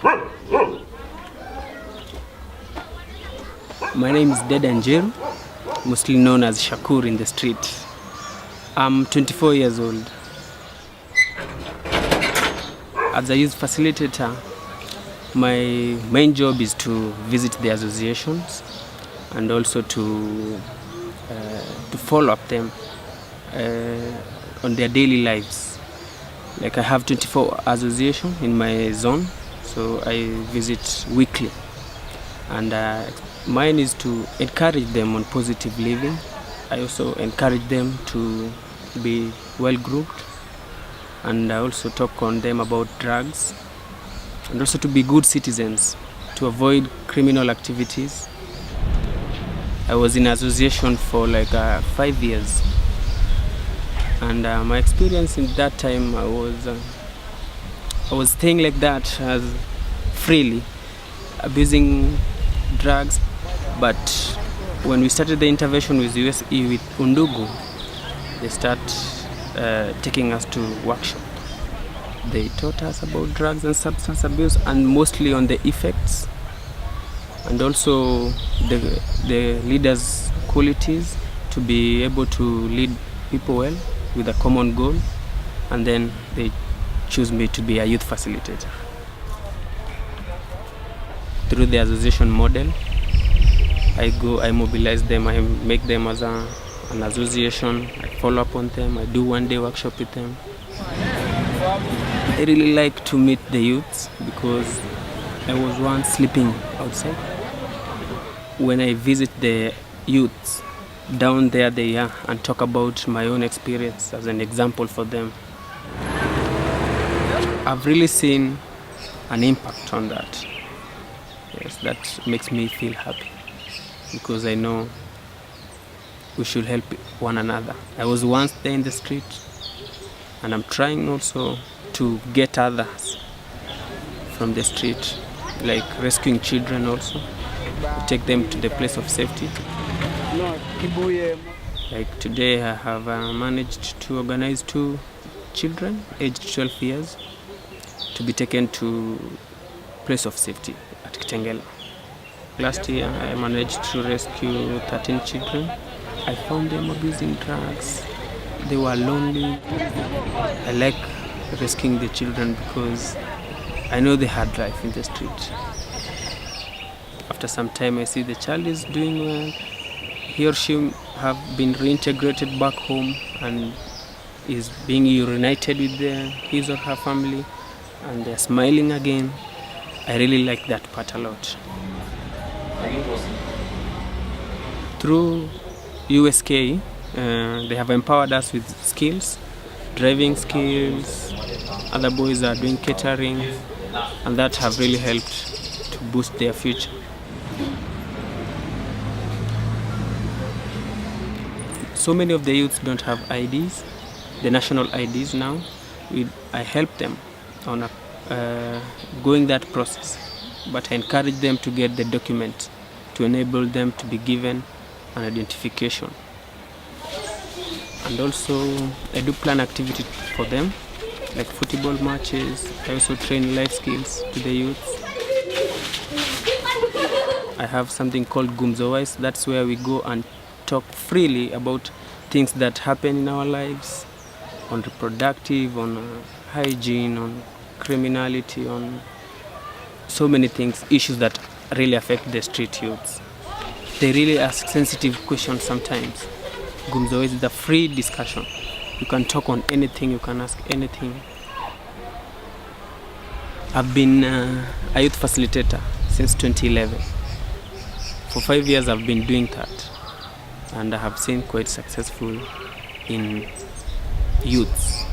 My name is Dedan Njeru, mostly known as Shakur in the street. I'm 24 years old. As a youth facilitator, my main job is to visit the associations and also to follow up them on their daily lives. Like I have 24 associations in my zone, so I visit weekly. And mine is to encourage them on positive living. I also encourage them to be well-groomed, and I also talk on them about drugs, and also to be good citizens, to avoid criminal activities. I was in association for like 5 years, and my experience in that time, I was staying like that as freely, abusing drugs. But when we started the intervention with USE with Undugu, they start taking us to workshop. They taught us about drugs and substance abuse, and mostly on the effects, and also the leaders' qualities to be able to lead people well with a common goal. And then they choose me to be a youth facilitator. Through the association model, I mobilize them, I make them as an association, I follow up on them, I do one-day workshop with them. I really like to meet the youths because I was once sleeping outside. When I visit the youths, down there they are, and talk about my own experience as an example for them, I've really seen an impact on that. Yes, that makes me feel happy, because I know we should help one another. I was once there in the street, and I'm trying also to get others from the street, like rescuing children also, to take them to the place of safety. Like today I have managed to organize 2 children aged 12 years to be taken to place of safety at Kitengela. Last year I managed to rescue 13 children. I found them abusing drugs. They were lonely. I like rescuing the children because I know they had life in the street. After some time I see the child is doing well. He or she have been reintegrated back home and is being reunited with his or her family, and they're smiling again. I really like that part a lot. Through USK, they have empowered us with skills, driving skills. Other boys are doing catering, and that have really helped to boost their future. So many of the youths don't have IDs, the national IDs now. I help them on going that process, but I encourage them to get the document to enable them to be given an identification. And also I do plan activities for them, like football matches. I also train life skills to the youth. I have something called Gumzo Wise. That's where we go and talk freely about things that happen in our lives, on reproductive, on hygiene, on criminality, on so many things, issues that really affect the street youths. They really ask sensitive questions sometimes. Gumzo is the free discussion. You can talk on anything, you can ask anything. I've been a youth facilitator since 2011. For 5 years I've been doing that, and I have seen quite successful in youths.